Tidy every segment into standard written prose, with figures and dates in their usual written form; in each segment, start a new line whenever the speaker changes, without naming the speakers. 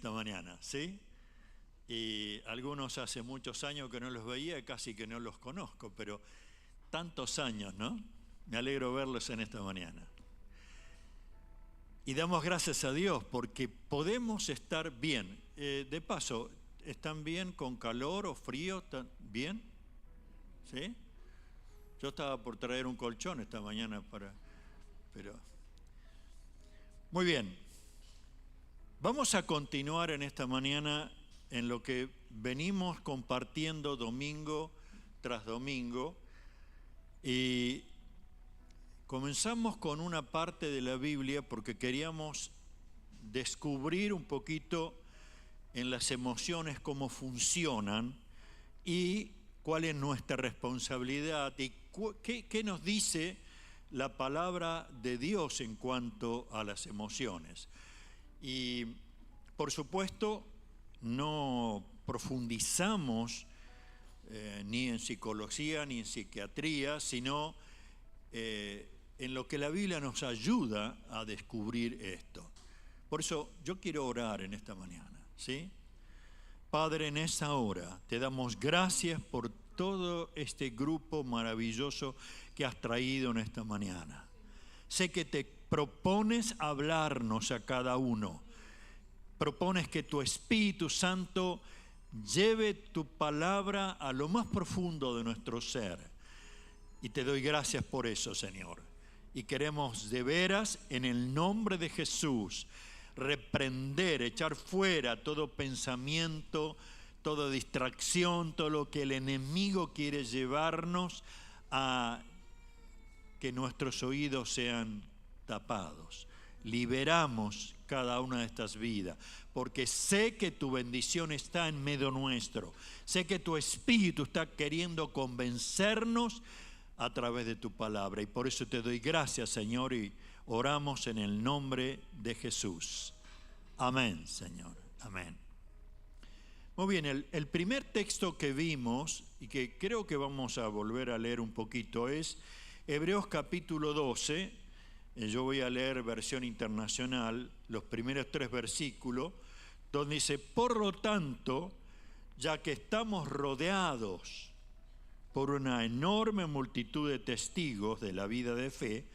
esta mañana, ¿sí? Y algunos hace muchos años que no los veía, casi que no los conozco, pero tantos años, ¿no? Me alegro verlos en esta mañana. Y damos gracias a Dios porque podemos estar bien. De paso, ¿están bien con calor o frío? ¿Están bien? ¿Sí? Yo estaba por traer un colchón esta mañana pero... Muy bien. Vamos a continuar en esta mañana en lo que venimos compartiendo domingo tras domingo. Y comenzamos con una parte de la Biblia porque queríamos descubrir un poquito en las emociones cómo funcionan y cuál es nuestra responsabilidad y qué nos dice la palabra de Dios en cuanto a las emociones. Y por supuesto no profundizamos ni en psicología ni en psiquiatría, sino en lo que la Biblia nos ayuda a descubrir esto. Por eso yo quiero orar en esta mañana, ¿sí? Padre, en esta hora te damos gracias por todo este grupo maravilloso que has traído en esta mañana. Sé que te propones hablarnos a cada uno. Propones que tu Espíritu Santo lleve tu palabra a lo más profundo de nuestro ser. Y te doy gracias por eso, Señor. Y queremos de veras, en el nombre de Jesús, reprender, echar fuera todo pensamiento, toda distracción, todo lo que el enemigo quiere llevarnos a que nuestros oídos sean tapados. Liberamos cada una de estas vidas, porque sé que tu bendición está en medio nuestro. Sé que tu Espíritu está queriendo convencernos a través de tu palabra. Y por eso te doy gracias, Señor, y oramos en el nombre de Jesús. Amén, Señor. Amén. Muy bien, el primer texto que vimos, y que creo que vamos a volver a leer un poquito, es Hebreos capítulo 12. Yo voy a leer versión internacional, los primeros 3 versículos, donde dice: por lo tanto, ya que estamos rodeados por una enorme multitud de testigos de la vida de fe,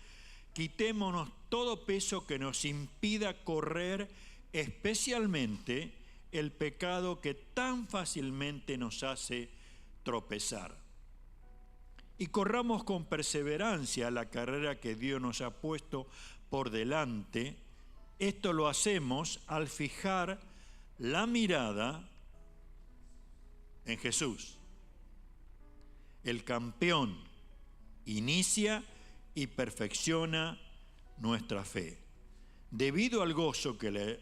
quitémonos todo peso que nos impida correr, especialmente el pecado que tan fácilmente nos hace tropezar. Y corramos con perseverancia la carrera que Dios nos ha puesto por delante. Esto lo hacemos al fijar la mirada en Jesús. El campeón inicia y perfecciona nuestra fe. Debido al gozo que le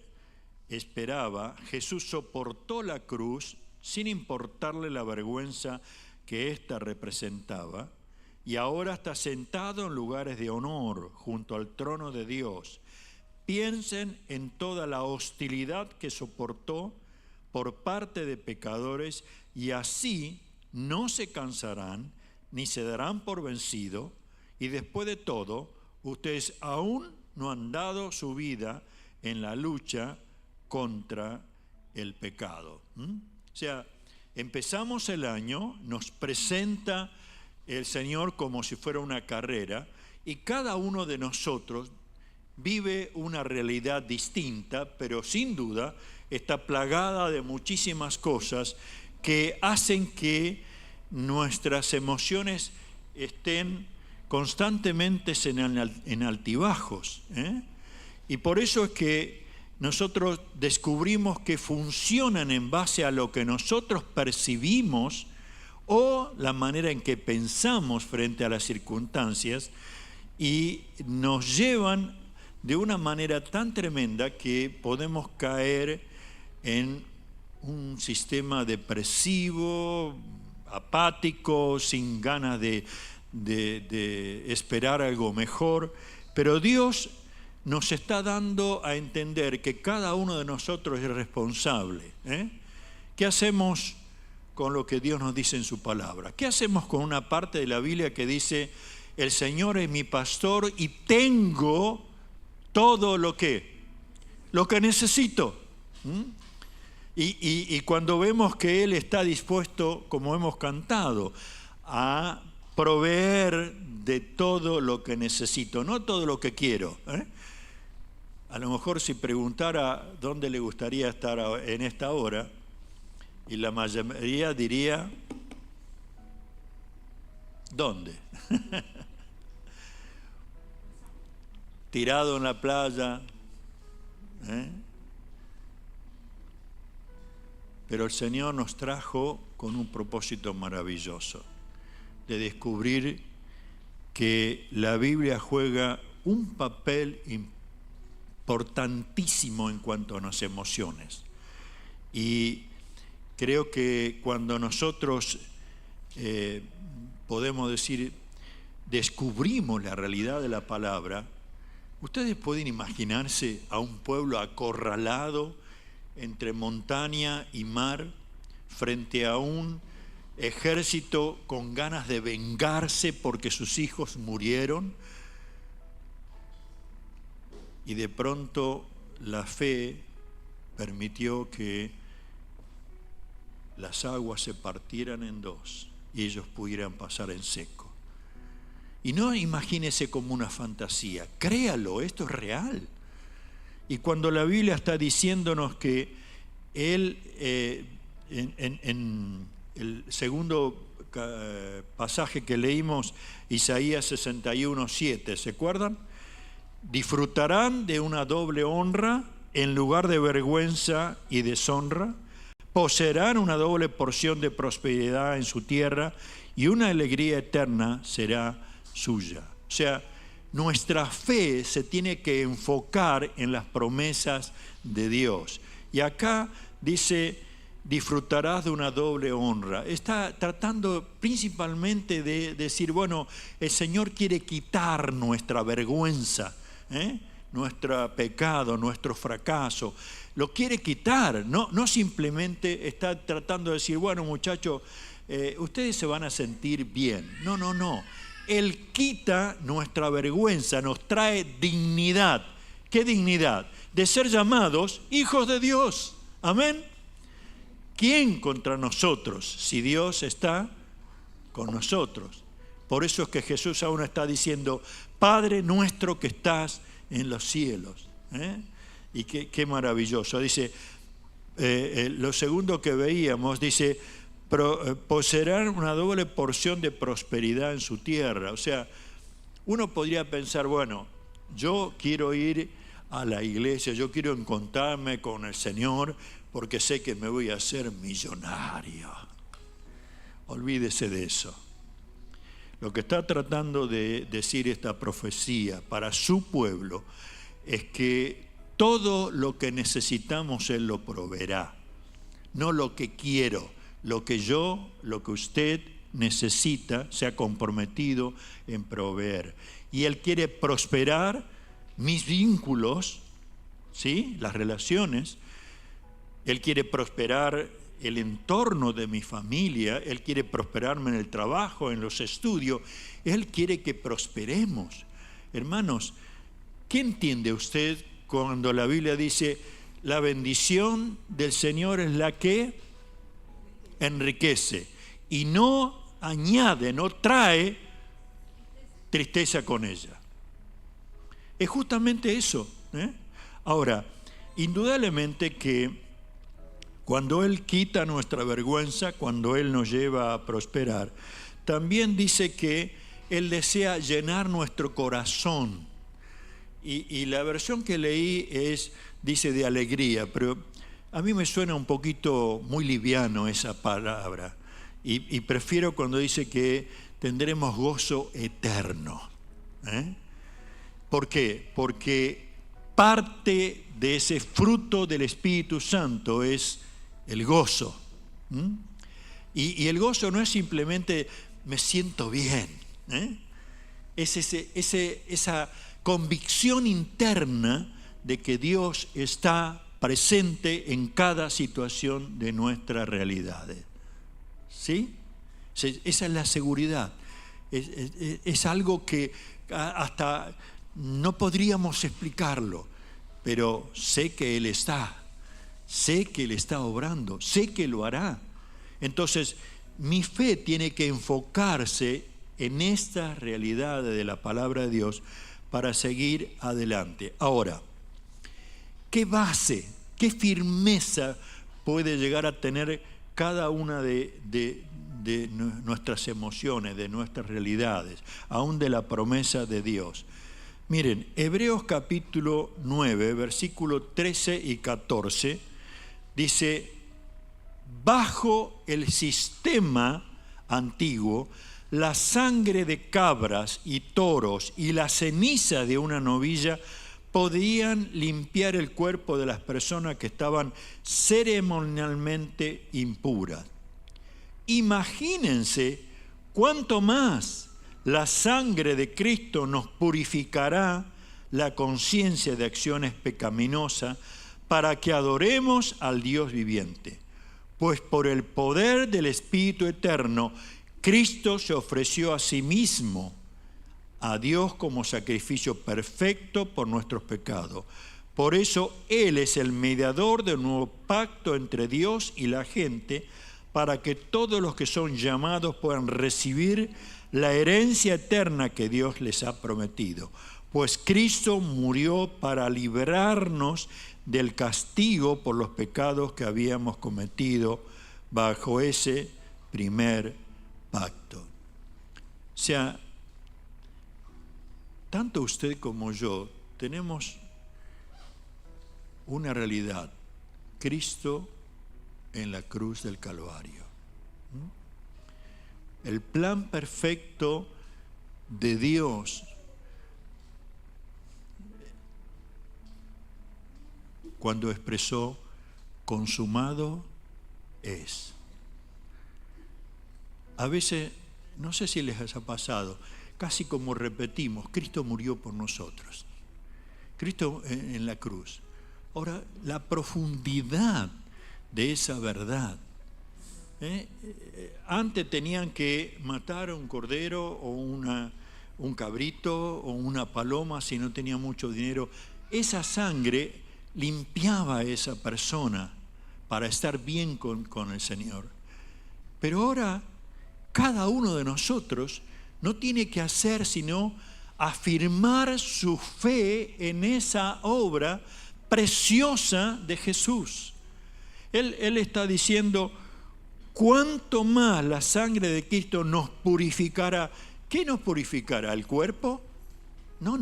esperaba, Jesús soportó la cruz sin importarle la vergüenza que ésta representaba, y ahora está sentado en lugares de honor junto al trono de Dios. Piensen en toda la hostilidad que soportó por parte de pecadores, y así no se cansarán ni se darán por vencido, y después de todo, ustedes aún no han dado su vida en la lucha contra el pecado. O sea, empezamos el año, nos presenta el Señor como si fuera una carrera, y cada uno de nosotros vive una realidad distinta, pero sin duda está plagada de muchísimas cosas que hacen que nuestras emociones estén constantemente en altibajos, Y por eso es que nosotros descubrimos que funcionan en base a lo que nosotros percibimos o la manera en que pensamos frente a las circunstancias, y nos llevan de una manera tan tremenda que podemos caer en un sistema depresivo, apático, sin ganas de esperar algo mejor. Pero Dios nos está dando a entender que cada uno de nosotros es responsable. ¿Qué hacemos con lo que Dios nos dice en su palabra? ¿Qué hacemos con una parte de la Biblia que dice: el Señor es mi pastor y tengo todo lo que necesito? Y cuando vemos que Él está dispuesto, como hemos cantado, a proveer de todo lo que necesito, no todo lo que quiero. A lo mejor si preguntara dónde le gustaría estar en esta hora, y la mayoría diría, ¿dónde? Tirado en la playa. Pero el Señor nos trajo con un propósito maravilloso, de descubrir que la Biblia juega un papel importantísimo en cuanto a las emociones. Y creo que cuando nosotros podemos decir, descubrimos la realidad de la palabra, ustedes pueden imaginarse a un pueblo acorralado entre montaña y mar, frente a un ejército con ganas de vengarse porque sus hijos murieron, y de pronto la fe permitió que las aguas se partieran en dos y ellos pudieran pasar en seco. Y no imagínese como una fantasía, créalo, esto es real. Y cuando la Biblia está diciéndonos que Él, en el segundo pasaje que leímos, Isaías 61:7, ¿se acuerdan? Disfrutarán de una doble honra en lugar de vergüenza y deshonra, poseerán una doble porción de prosperidad en su tierra y una alegría eterna será suya. O sea, nuestra fe se tiene que enfocar en las promesas de Dios. Y acá dice, disfrutarás de una doble honra. Está tratando principalmente de decir, bueno, el Señor quiere quitar nuestra vergüenza, nuestro pecado, nuestro fracaso. Lo quiere quitar, no simplemente está tratando de decir, bueno, muchachos, ustedes se van a sentir bien. No. Él quita nuestra vergüenza, nos trae dignidad. ¿Qué dignidad? De ser llamados hijos de Dios. Amén. ¿Quién contra nosotros si Dios está con nosotros? Por eso es que Jesús aún está diciendo, Padre nuestro que estás en los cielos. Y qué maravilloso. Dice, lo segundo que veíamos, dice, poseerán una doble porción de prosperidad en su tierra. O sea, uno podría pensar, bueno, yo quiero ir a la iglesia, yo quiero encontrarme con el Señor porque sé que me voy a hacer millonario. Olvídese de eso. Lo que está tratando de decir esta profecía para su pueblo es que todo lo que necesitamos Él lo proveerá, no lo que quiero. Lo que usted necesita, se ha comprometido en proveer. Y Él quiere prosperar mis vínculos, ¿sí? Las relaciones. Él quiere prosperar el entorno de mi familia. Él quiere prosperarme en el trabajo, en los estudios. Él quiere que prosperemos. Hermanos, ¿qué entiende usted cuando la Biblia dice, la bendición del Señor es la que enriquece y no añade, no trae tristeza con ella? Es justamente eso. Ahora, indudablemente que cuando Él quita nuestra vergüenza, cuando Él nos lleva a prosperar, también dice que Él desea llenar nuestro corazón. Y la versión que leí dice de alegría, pero a mí me suena un poquito muy liviano esa palabra. Y prefiero cuando dice que tendremos gozo eterno. ¿Por qué? Porque parte de ese fruto del Espíritu Santo es el gozo. Y el gozo no es simplemente me siento bien. Es esa convicción interna de que Dios está presente en cada situación de nuestras realidades. ¿Sí? Esa es la seguridad. Es algo que hasta no podríamos explicarlo, pero sé que Él está. sé que Él está obrando, sé que lo hará. Entonces, mi fe tiene que enfocarse en esta realidad de la palabra de Dios para seguir adelante. Ahora, ¿qué base, qué firmeza puede llegar a tener cada una de nuestras emociones, de nuestras realidades, aún de la promesa de Dios? Miren, Hebreos capítulo 9, versículo 13 y 14, dice: bajo el sistema antiguo, la sangre de cabras y toros y la ceniza de una novilla podían limpiar el cuerpo de las personas que estaban ceremonialmente impuras. Imagínense cuánto más la sangre de Cristo nos purificará la conciencia de acciones pecaminosas para que adoremos al Dios viviente. Pues por el poder del Espíritu Eterno, Cristo se ofreció a sí mismo a Dios como sacrificio perfecto por nuestros pecados. Por eso Él es el mediador del nuevo pacto entre Dios y la gente, para que todos los que son llamados puedan recibir la herencia eterna que Dios les ha prometido. Pues Cristo murió para librarnos del castigo por los pecados que habíamos cometido bajo ese primer pacto. O sea, tanto usted como yo tenemos una realidad: Cristo en la cruz del Calvario. El plan perfecto de Dios cuando expresó consumado es. A veces, no sé si les ha pasado, casi como repetimos: Cristo murió por nosotros. Cristo en la cruz. Ahora, la profundidad de esa verdad. Antes tenían que matar a un cordero o un cabrito o una paloma si no tenía mucho dinero. Esa sangre limpiaba a esa persona para estar bien con el Señor. Pero ahora cada uno de nosotros no tiene que hacer sino afirmar su fe en esa obra preciosa de Jesús. Él está diciendo: cuánto más la sangre de Cristo nos purificará. ¿Qué nos purificará? ¿El cuerpo? No.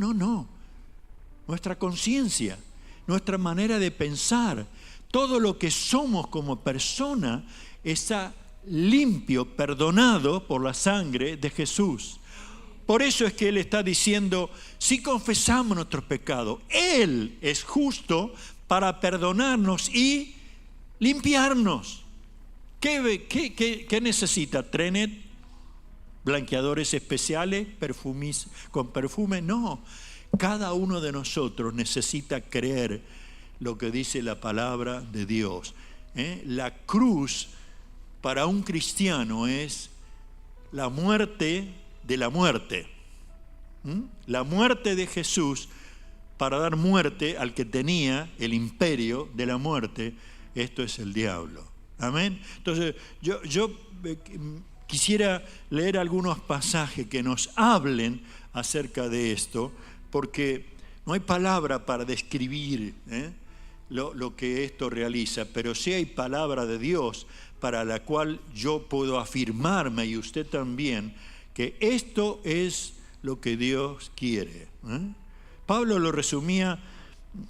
Nuestra conciencia, nuestra manera de pensar, todo lo que somos como persona está limpio, perdonado por la sangre de Jesús. Por eso es que Él está diciendo: si confesamos nuestros pecados, Él es justo para perdonarnos y limpiarnos. ¿Qué necesita? ¿Trenet? ¿Blanqueadores especiales? ¿Perfumes con perfume? No. Cada uno de nosotros necesita creer lo que dice la palabra de Dios. La cruz para un cristiano es la muerte de la muerte. La muerte de Jesús para dar muerte al que tenía el imperio de la muerte. Esto es el diablo. Amén. Entonces yo quisiera leer algunos pasajes que nos hablen acerca de esto, porque no hay palabra para describir lo que esto realiza, pero sí hay palabra de Dios para la cual yo puedo afirmarme, y usted también, que esto es lo que Dios quiere. Pablo lo resumía: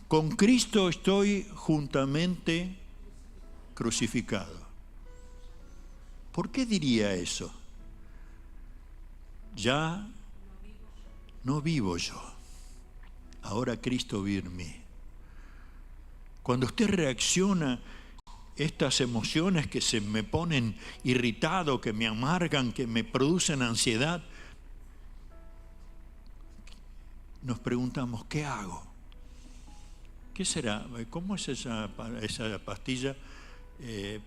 con Cristo estoy juntamente crucificado. ¿Por qué diría eso? Ya no vivo yo, ahora Cristo vive en mí. Cuando usted reacciona estas emociones que se me ponen irritado, que me amargan, que me producen ansiedad, nos preguntamos: ¿qué hago? ¿Qué será? ¿Cómo es esa pastilla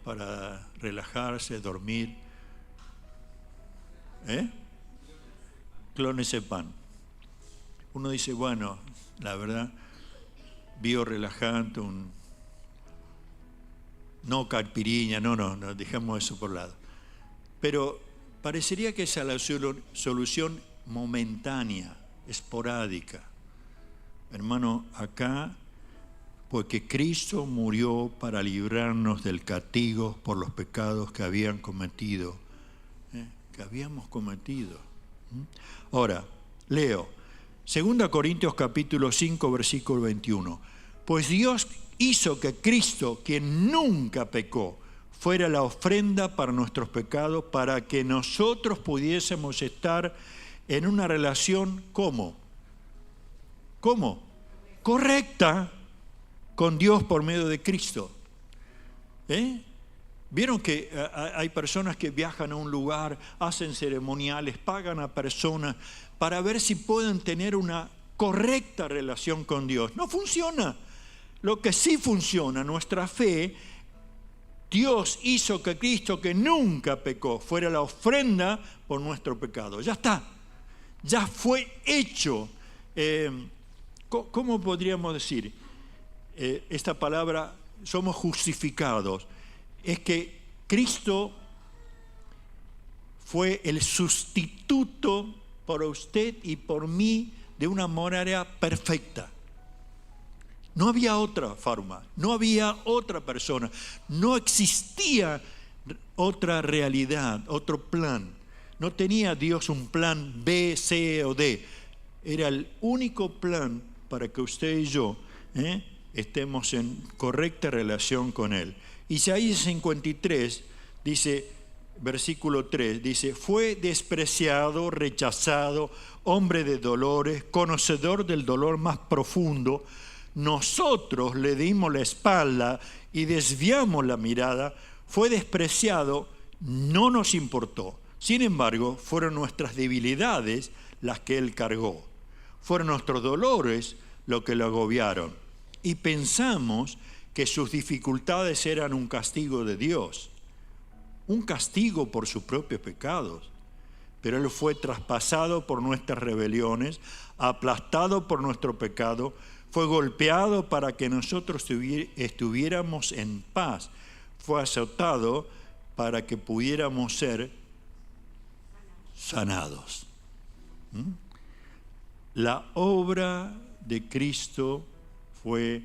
para relajarse, dormir? Clonazepam. Uno dice: bueno, la verdad, biorelajante, no caipirinha, no, dejemos eso por lado. Pero parecería que esa es la solución momentánea, esporádica. Hermano, acá, porque Cristo murió para librarnos del castigo por los pecados que habíamos cometido. Ahora, leo, 2 Corintios capítulo 5, versículo 21. Pues Dios hizo que Cristo, quien nunca pecó, fuera la ofrenda para nuestros pecados, para que nosotros pudiésemos estar en una relación, ¿cómo? Correcta con Dios por medio de Cristo. ¿Vieron que hay personas que viajan a un lugar, hacen ceremoniales, pagan a personas para ver si pueden tener una correcta relación con Dios? No funciona. Lo que sí funciona, nuestra fe, Dios hizo que Cristo, que nunca pecó, fuera la ofrenda por nuestro pecado. Ya está. Ya fue hecho. ¿Cómo podríamos decir? Esta palabra, somos justificados. Es que Cristo fue el sustituto por usted y por mí de una manera perfecta. No había otra forma, no había otra persona, no existía otra realidad, otro plan. No tenía Dios un plan B, C o D. Era el único plan para que usted y yo estemos en correcta relación con Él. Isaías 53 dice, versículo 3, dice, fue despreciado, rechazado, hombre de dolores, conocedor del dolor más profundo. Nosotros le dimos la espalda y desviamos la mirada. Fue despreciado, no nos importó. Sin embargo, fueron nuestras debilidades las que Él cargó. Fueron nuestros dolores lo que lo agobiaron. Y pensamos que sus dificultades eran un castigo de Dios, un castigo por sus propios pecados. Pero Él fue traspasado por nuestras rebeliones, aplastado por nuestro pecado, fue golpeado para que nosotros estuviéramos en paz, fue azotado para que pudiéramos ser sanados. La obra de Cristo fue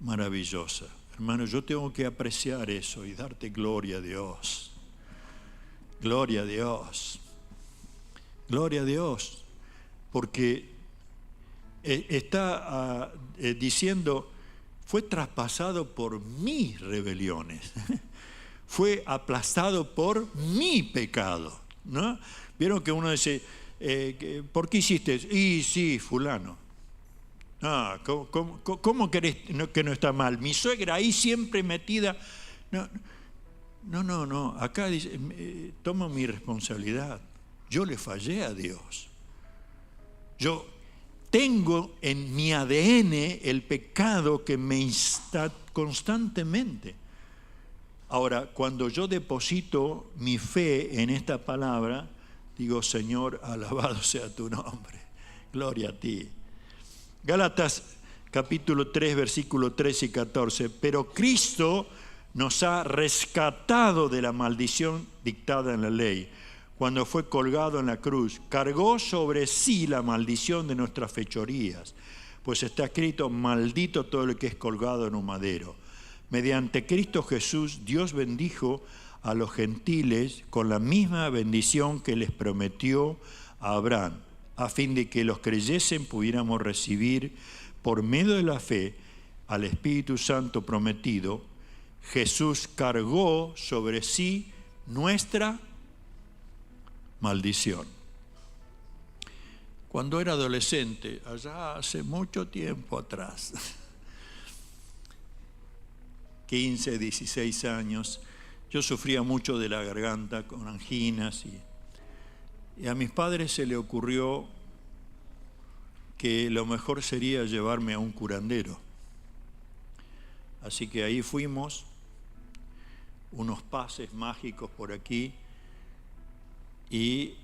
maravillosa. Hermano, yo tengo que apreciar eso y darte gloria a Dios. Gloria a Dios. Gloria a Dios. Porque está diciendo, fue traspasado por mis rebeliones. Fue aplastado por mi pecado, ¿no? Vieron que uno dice, ¿por qué hiciste eso? Y sí, fulano. Ah, ¿cómo querés que no está mal? Mi suegra ahí siempre metida. No. Acá dice, tomo mi responsabilidad. Yo le fallé a Dios. Yo tengo en mi ADN el pecado que me insta constantemente. Ahora, cuando yo deposito mi fe en esta palabra, digo, Señor, alabado sea tu nombre. Gloria a ti. Gálatas capítulo 3, versículo 13 y 14. Pero Cristo nos ha rescatado de la maldición dictada en la ley. Cuando fue colgado en la cruz, cargó sobre sí la maldición de nuestras fechorías, pues está escrito, maldito todo el que es colgado en un madero. Mediante Cristo Jesús, Dios bendijo a los gentiles con la misma bendición que les prometió a Abraham, a fin de que los creyesen pudiéramos recibir por medio de la fe al Espíritu Santo prometido. Jesús cargó sobre sí nuestra maldición. Cuando era adolescente, allá hace mucho tiempo atrás, 15, 16 años, yo sufría mucho de la garganta con anginas y a mis padres se le ocurrió que lo mejor sería llevarme a un curandero. Así que ahí fuimos, unos pases mágicos por aquí y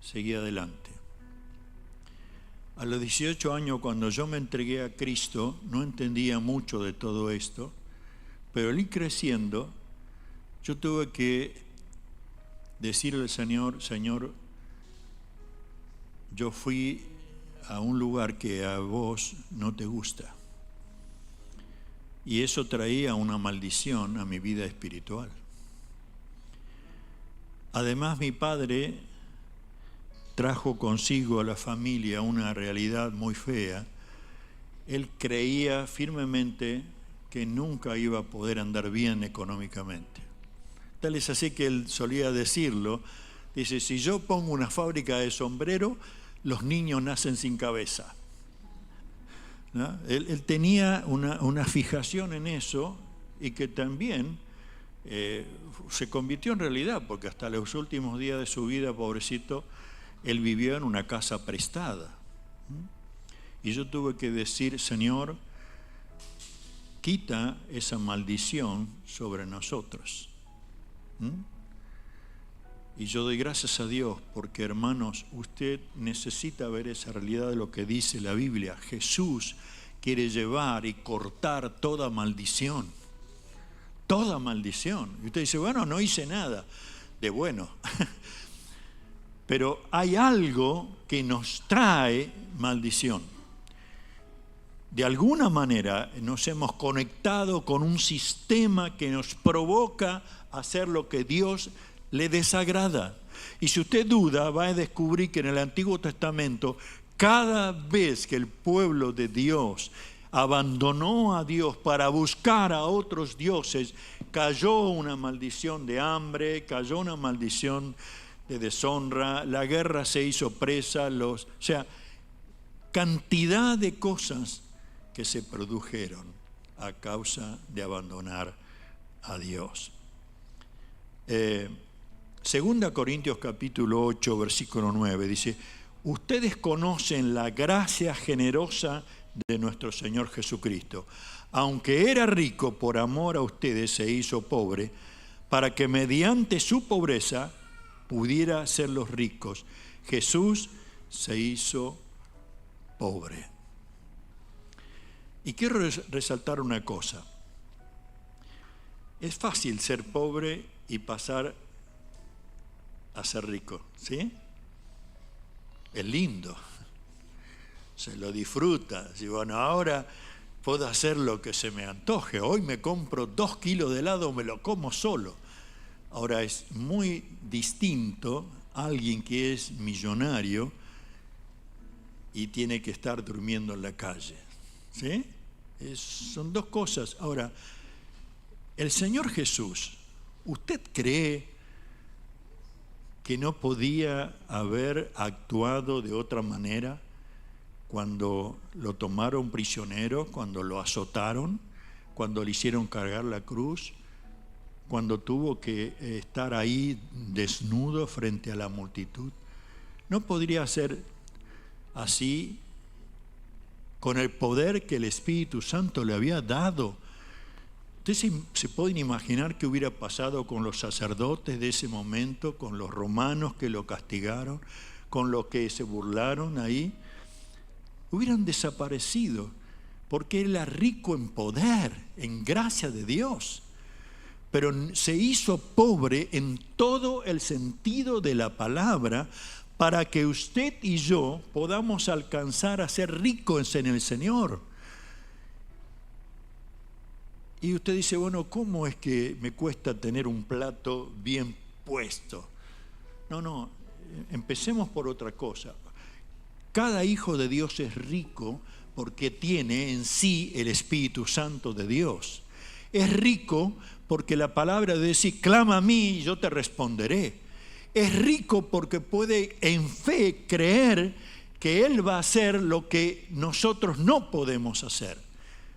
seguí adelante. A los 18 años, cuando yo me entregué a Cristo, no entendía mucho de todo esto, Pero al ir creciendo, yo tuve que decirle al Señor, Señor, yo fui a un lugar que a vos no te gusta. Y eso traía una maldición a mi vida espiritual. Además, mi padre trajo consigo a la familia una realidad muy fea. Él creía firmemente que nunca iba a poder andar bien económicamente. Tal es así que él solía decirlo. Dice, si yo pongo una fábrica de sombrero, los niños nacen sin cabeza. ¿No? Él tenía una fijación en eso y que también se convirtió en realidad, porque hasta los últimos días de su vida, pobrecito, él vivió en una casa prestada. Y yo tuve que decir, Señor, quita esa maldición sobre nosotros. Y yo doy gracias a Dios porque, hermanos, usted necesita ver esa realidad de lo que dice la Biblia. Jesús quiere llevar y cortar toda maldición. Toda maldición. Y usted dice, bueno, no hice nada de bueno. Pero hay algo que nos trae maldición. De alguna manera nos hemos conectado con un sistema que nos provoca hacer lo que Dios le desagrada. Y si usted duda, va a descubrir que en el Antiguo Testamento, cada vez que el pueblo de Dios abandonó a Dios para buscar a otros dioses, cayó una maldición de hambre, cayó una maldición de deshonra, la guerra se hizo presa, o sea, cantidad de cosas que se produjeron a causa de abandonar a Dios. Segunda Corintios capítulo 8, versículo 9, dice, ustedes conocen la gracia generosa de nuestro Señor Jesucristo. Aunque era rico, por amor a ustedes se hizo pobre, para que mediante su pobreza pudiera hacerlos ricos. Jesús se hizo pobre. Y quiero resaltar una cosa. Es fácil ser pobre y pasar a ser rico, ¿sí? Es lindo. Se lo disfruta. Si bueno, ahora puedo hacer lo que se me antoje. Hoy me compro 2 kilos de helado, me lo como solo. Ahora es muy distinto alguien que es millonario y tiene que estar durmiendo en la calle. ¿Sí? Son dos cosas. Ahora, el Señor Jesús, ¿usted cree que no podía haber actuado de otra manera cuando lo tomaron prisionero, cuando lo azotaron, cuando le hicieron cargar la cruz, cuando tuvo que estar ahí desnudo frente a la multitud? ¿No podría ser así con el poder que el Espíritu Santo le había dado? ¿Ustedes se pueden imaginar qué hubiera pasado con los sacerdotes de ese momento, con los romanos que lo castigaron, con los que se burlaron ahí? Hubieran desaparecido, porque él era rico en poder, en gracia de Dios. Pero se hizo pobre en todo el sentido de la palabra para que usted y yo podamos alcanzar a ser ricos en el Señor. Y usted dice, bueno, ¿cómo es que me cuesta tener un plato bien puesto? No, empecemos por otra cosa. Cada hijo de Dios es rico porque tiene en sí el Espíritu Santo de Dios. Es rico porque la palabra dice, clama a mí y yo te responderé. Es rico porque puede en fe creer que Él va a hacer lo que nosotros no podemos hacer.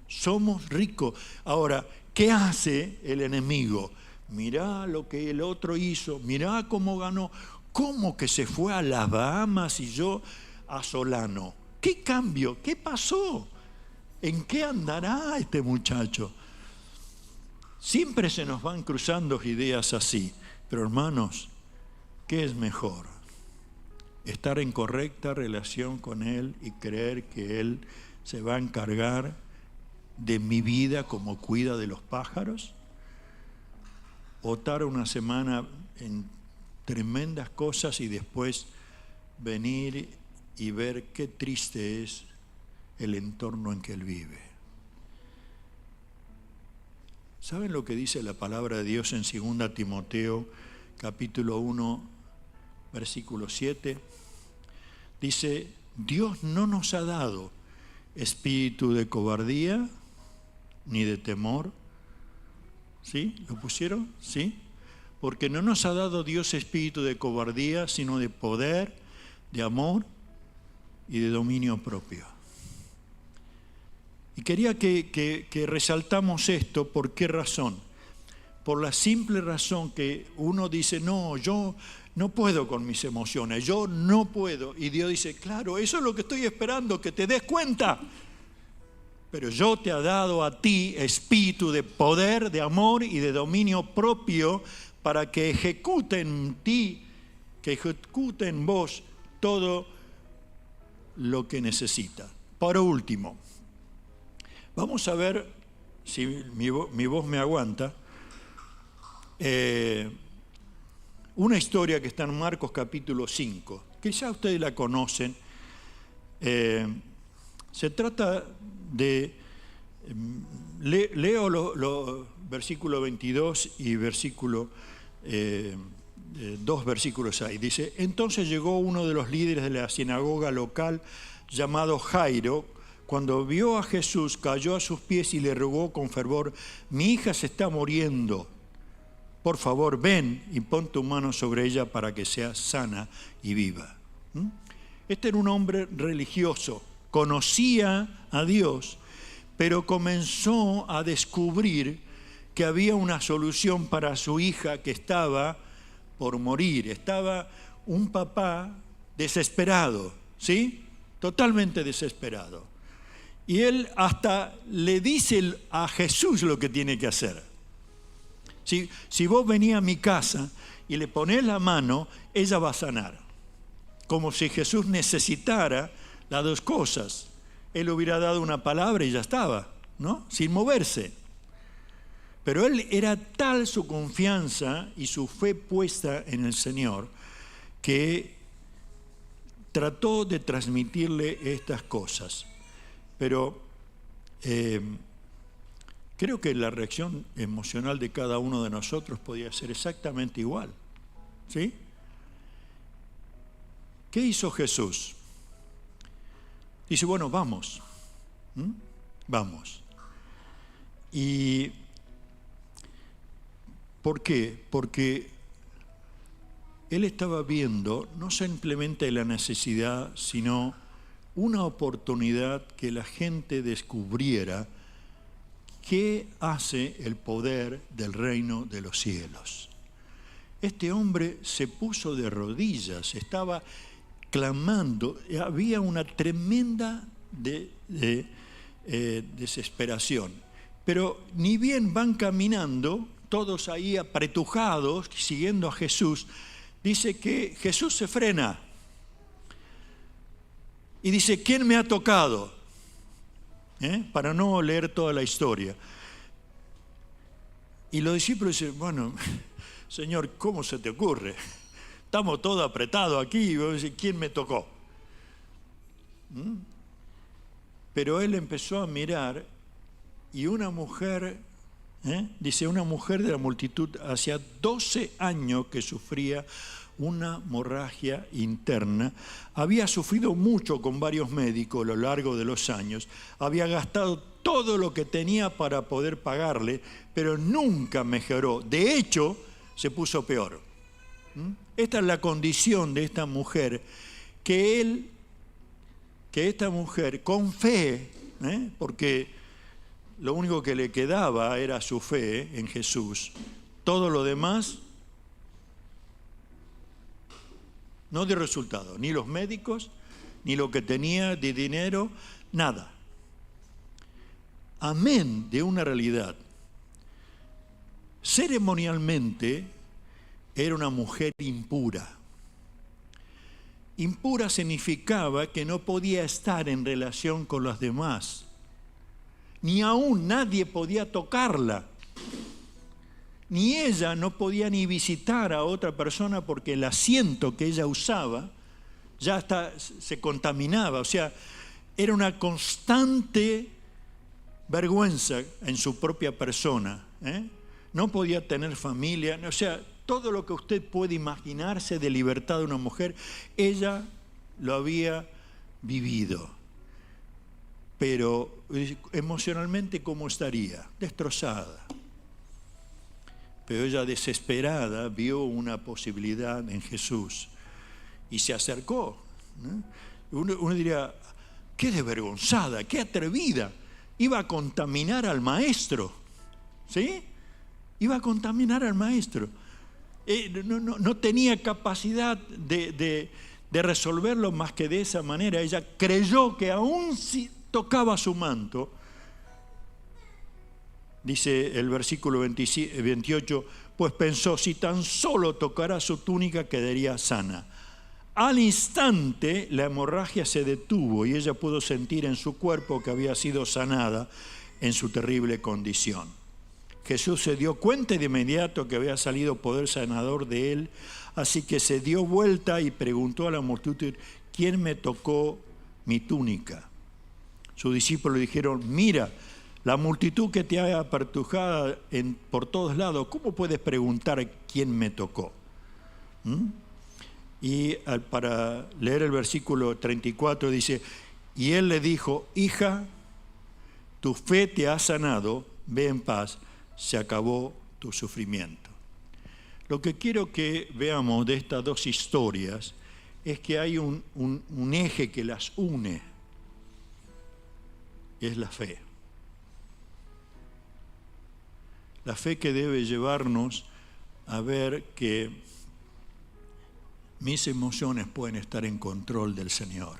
Somos ricos. Ahora, ¿qué hace el enemigo? Mirá lo que el otro hizo, mirá cómo ganó. ¿Cómo que se fue a las Bahamas y yo a Solano? ¿Qué cambio? ¿Qué pasó? ¿En qué andará este muchacho? Siempre se nos van cruzando ideas así. Pero hermanos, ¿qué es mejor? Estar en correcta relación con Él y creer que Él se va a encargar de mi vida como cuida de los pájaros? ¿O estar una semana en tremendas cosas y después venir y ver qué triste es el entorno en que él vive? ¿Saben lo que dice la palabra de Dios en 2 Timoteo capítulo 1, versículo 7? Dice, Dios no nos ha dado espíritu de cobardía ni de temor. ¿Sí? ¿Lo pusieron? ¿Sí? Porque no nos ha dado Dios espíritu de cobardía, sino de poder, de amor y de dominio propio. Y quería que resaltamos esto. ¿Por qué razón? Por la simple razón que uno dice, no, yo no puedo con mis emociones, yo no puedo. Y Dios dice, claro, eso es lo que estoy esperando, que te des cuenta. Pero yo te he dado a ti espíritu de poder, de amor y de dominio propio para que ejecute en ti, que ejecute en vos todo lo que necesita. Por último, vamos a ver, si mi voz me aguanta, una historia que está en Marcos capítulo 5, que ya ustedes la conocen. Se trata de, leo los versículos 22 y versículo 2 versículos 6. Dice, entonces llegó uno de los líderes de la sinagoga local llamado Jairo. Cuando vio a Jesús, cayó a sus pies y le rogó con fervor, mi hija se está muriendo. Por favor, ven y pon tu mano sobre ella para que sea sana y viva. Este era un hombre religioso, conocía a Dios, pero comenzó a descubrir que había una solución para su hija que estaba por morir. Estaba un papá desesperado, ¿sí? Totalmente desesperado. Y él hasta le dice a Jesús lo que tiene que hacer. Si vos venís a mi casa y le ponés la mano, ella va a sanar. Como si Jesús necesitara las dos cosas. Él hubiera dado una palabra y ya estaba, ¿no? Sin moverse. Pero él era tal su confianza y su fe puesta en el Señor que trató de transmitirle estas cosas. Pero creo que la reacción emocional de cada uno de nosotros podía ser exactamente igual, ¿sí? ¿Qué hizo Jesús? Dice, bueno, vamos. Vamos. ¿Y por qué? Porque él estaba viendo no simplemente la necesidad, sino una oportunidad que la gente descubriera qué hace el poder del reino de los cielos. Este hombre se puso de rodillas, estaba clamando, había una tremenda desesperación. Pero ni bien van caminando, todos ahí apretujados, siguiendo a Jesús, dice que Jesús se frena y dice, ¿quién me ha tocado? Para no leer toda la historia. Y los discípulos dicen, bueno, Señor, ¿cómo se te ocurre? Estamos todos apretados aquí y vos decís, ¿quién me tocó? Pero él empezó a mirar y una mujer, dice, una mujer de la multitud, hacía 12 años que sufría una hemorragia interna, había sufrido mucho con varios médicos a lo largo de los años, había gastado todo lo que tenía para poder pagarle, pero nunca mejoró. De hecho, se puso peor. Esta es la condición de esta mujer, que esta mujer con fe, porque lo único que le quedaba era su fe en Jesús, todo lo demás no dio resultado, ni los médicos, ni lo que tenía de dinero, nada. Amén de una realidad. Ceremonialmente era una mujer impura. Impura significaba que no podía estar en relación con los demás. Ni aún nadie podía tocarla. Ni ella no podía ni visitar a otra persona porque el asiento que ella usaba ya se contaminaba. O sea, era una constante vergüenza en su propia persona. No podía tener familia. O sea, todo lo que usted puede imaginarse de libertad de una mujer, ella lo había vivido. Pero emocionalmente, ¿cómo estaría? Destrozada. Pero ella, desesperada, vio una posibilidad en Jesús y se acercó. Uno diría, qué desvergonzada, qué atrevida. Iba a contaminar al maestro. ¿Sí? Iba a contaminar al maestro. No tenía capacidad de resolverlo más que de esa manera. Ella creyó que aún si tocaba su manto, dice el versículo 28, pues pensó, si tan solo tocara su túnica quedaría sana. Al instante la hemorragia se detuvo y ella pudo sentir en su cuerpo que había sido sanada en su terrible condición. Jesús se dio cuenta de inmediato que había salido poder sanador de él, así que se dio vuelta y preguntó a la multitud, ¿quién me tocó mi túnica? Sus discípulos le dijeron, mira, la multitud que te ha apertujado por todos lados, ¿cómo puedes preguntar quién me tocó? Y para leer el versículo 34 dice, y él le dijo, hija, tu fe te ha sanado, ve en paz, se acabó tu sufrimiento. Lo que quiero que veamos de estas dos historias es que hay un eje que las une, y es la fe. La fe que debe llevarnos a ver que mis emociones pueden estar en control del Señor.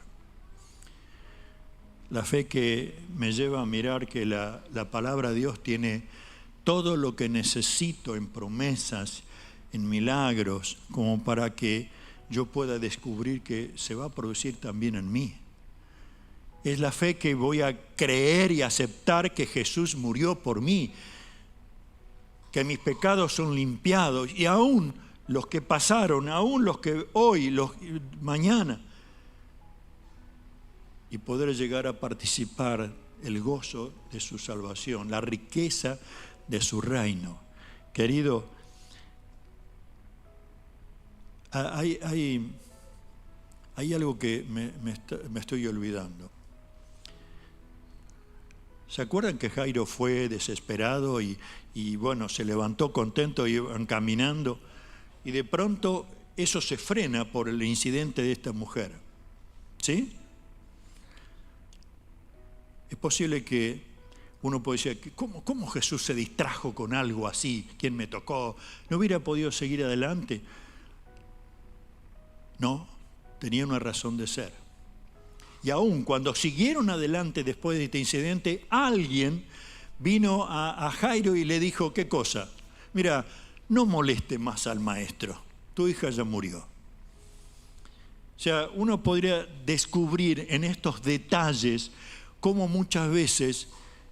La fe que me lleva a mirar que la palabra de Dios tiene todo lo que necesito en promesas, en milagros, como para que yo pueda descubrir que se va a producir también en mí. Es la fe que voy a creer y aceptar que Jesús murió por mí, que mis pecados son limpiados, y aún los que pasaron, aún los que hoy, mañana, y poder llegar a participar el gozo de su salvación, la riqueza de su reino. Querido, hay algo que me estoy olvidando. ¿Se acuerdan que Jairo fue desesperado y bueno, se levantó contento y iban caminando? Y de pronto eso se frena por el incidente de esta mujer. ¿Sí? Es posible que uno puede decir, ¿cómo Jesús se distrajo con algo así? ¿Quién me tocó? ¿No hubiera podido seguir adelante? No, tenía una razón de ser. Y aún cuando siguieron adelante después de este incidente, alguien vino a Jairo y le dijo, ¿qué cosa? Mira, no moleste más al maestro, tu hija ya murió. O sea, uno podría descubrir en estos detalles cómo muchas veces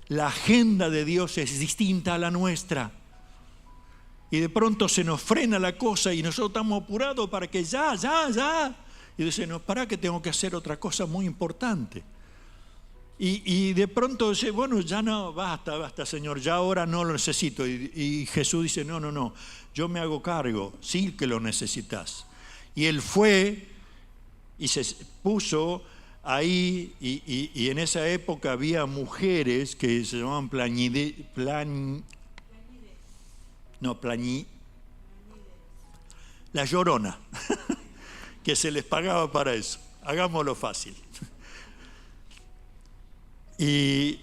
la agenda de Dios es distinta a la nuestra. Y de pronto se nos frena la cosa y nosotros estamos apurados para que ya. Y dice, no, para que tengo que hacer otra cosa muy importante. Y de pronto dice, bueno, ya no, basta, Señor, ya ahora no lo necesito. Y Jesús dice, no, yo me hago cargo, sí que lo necesitas. Y él fue y se puso ahí, y en esa época había mujeres que se llamaban la llorona, que se les pagaba para eso. Hagámoslo fácil. Y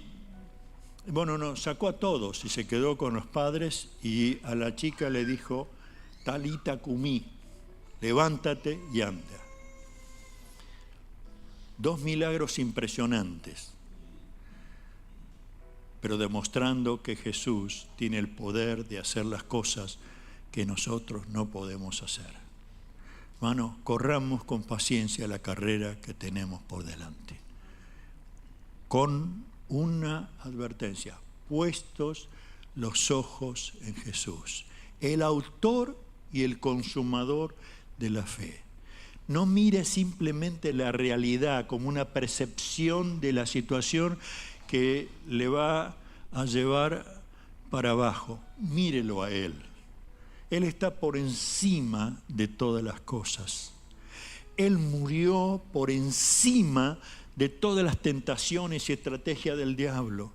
bueno, no, sacó a todos y se quedó con los padres, y a la chica le dijo, Talita cumí, levántate y anda. 2 milagros impresionantes, pero demostrando que Jesús tiene el poder de hacer las cosas que nosotros no podemos hacer. Hermano, corramos con paciencia la carrera que tenemos por delante, con una advertencia: puestos los ojos en Jesús, el autor y el consumador de la fe. No mire simplemente la realidad como una percepción de la situación que le va a llevar para abajo. Mírelo a Él. Él está por encima de todas las cosas. Él murió por encima de todas las tentaciones y estrategias del diablo.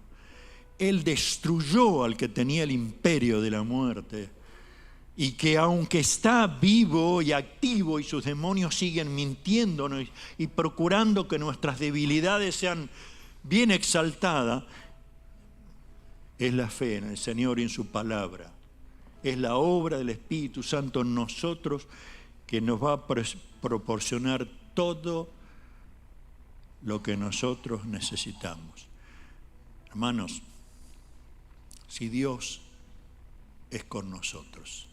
Él destruyó al que tenía el imperio de la muerte, y que aunque está vivo y activo y sus demonios siguen mintiéndonos y procurando que nuestras debilidades sean bien exaltadas, es la fe en el Señor y en su palabra. Es la obra del Espíritu Santo en nosotros que nos va a proporcionar todo lo que nosotros necesitamos. Hermanos, si Dios es con nosotros,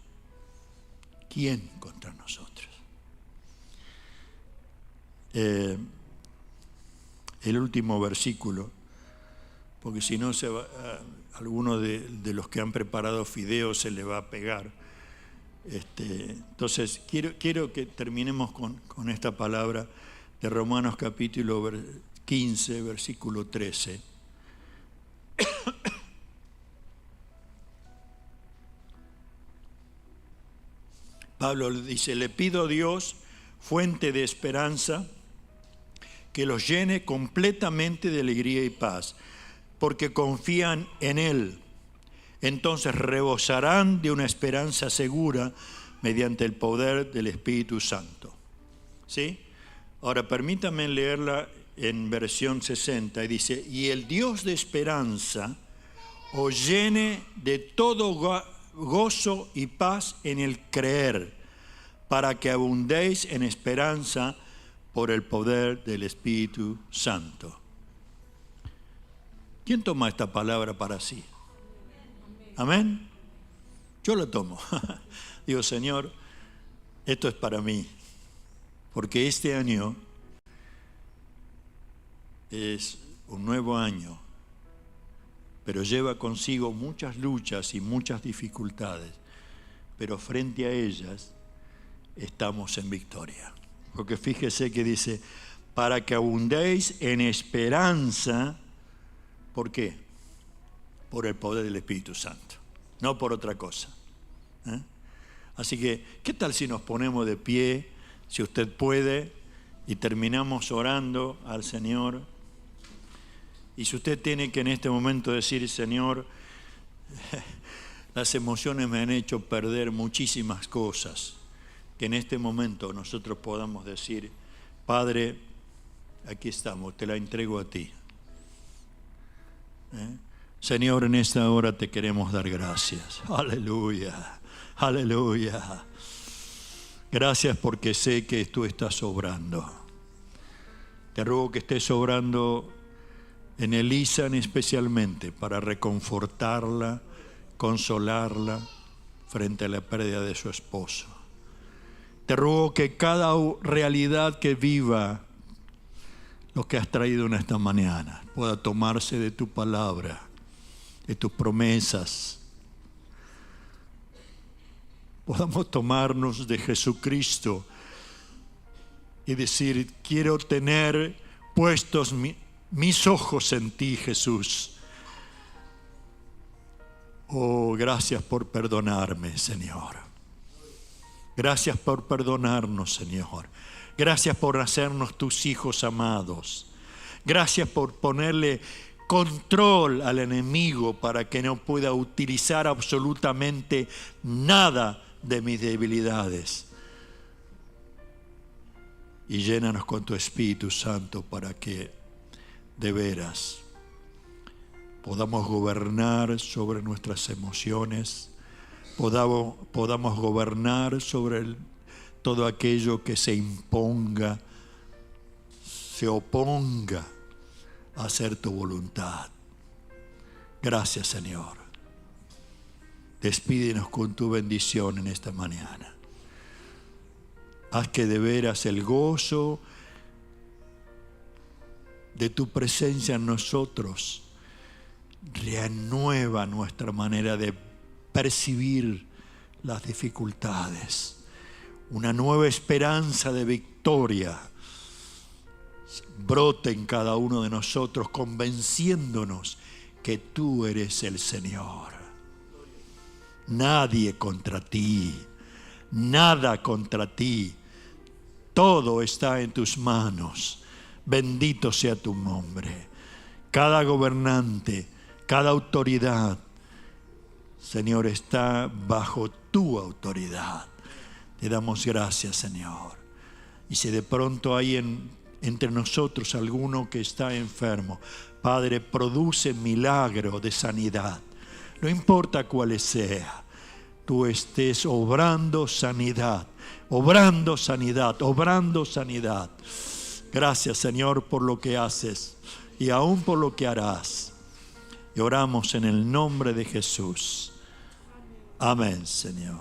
¿quién contra nosotros? El último versículo, porque si no alguno de los que han preparado fideos se le va a pegar. Entonces quiero que terminemos con esta palabra de Romanos capítulo 15, versículo 13. Pablo dice: le pido a Dios, fuente de esperanza, que los llene completamente de alegría y paz, porque confían en Él. Entonces rebosarán de una esperanza segura mediante el poder del Espíritu Santo. ¿Sí? Ahora permítanme leerla en versión 60, y dice: y el Dios de esperanza os llene de todo gozo y paz en el creer, para que abundéis en esperanza por el poder del Espíritu Santo. ¿Quién toma esta palabra para sí? ¿Amén? Yo lo tomo. Digo: Señor, esto es para mí, porque este año es un nuevo año, pero lleva consigo muchas luchas y muchas dificultades, pero frente a ellas estamos en victoria. Porque fíjese que dice: para que abundéis en esperanza. ¿Por qué? Por el poder del Espíritu Santo, no por otra cosa. Así que, ¿qué tal si nos ponemos de pie, si usted puede, y terminamos orando al Señor? Y si usted tiene que en este momento decir: Señor, las emociones me han hecho perder muchísimas cosas, que en este momento nosotros podamos decir: Padre, aquí estamos, te la entrego a ti. Señor, en esta hora te queremos dar gracias. Aleluya, aleluya. Gracias porque sé que tú estás obrando. Te ruego que estés obrando en Elisa especialmente, para reconfortarla, consolarla frente a la pérdida de su esposo. Te ruego que cada realidad que viva lo que has traído en esta mañana pueda tomarse de tu palabra, de tus promesas. Podamos tomarnos de Jesucristo y decir: quiero tener puestos mis ojos en ti, Jesús. Oh, gracias por perdonarme, Señor. Gracias por perdonarnos, Señor. Gracias por hacernos tus hijos amados. Gracias por ponerle control al enemigo para que no pueda utilizar absolutamente nada de mis debilidades. Y llénanos con tu Espíritu Santo para que de veras podamos gobernar sobre nuestras emociones, podamos gobernar sobre todo aquello que se imponga, se oponga a hacer tu voluntad. Gracias, Señor. Despídenos con tu bendición en esta mañana. Haz que de veras el gozo de tu presencia en nosotros renueva nuestra manera de percibir las dificultades. Una nueva esperanza de victoria brote en cada uno de nosotros, convenciéndonos que tú eres el Señor. Nadie contra ti, nada contra ti. Todo está en tus manos. Bendito sea tu nombre. Cada gobernante, cada autoridad, Señor, está bajo tu autoridad. Te damos gracias, Señor. Y si de pronto hay entre nosotros alguno que está enfermo, Padre, produce milagro de sanidad. No importa cuál sea, tú estés obrando sanidad, obrando sanidad, obrando sanidad. Gracias, Señor, por lo que haces y aún por lo que harás. Y oramos en el nombre de Jesús. Amén, Señor.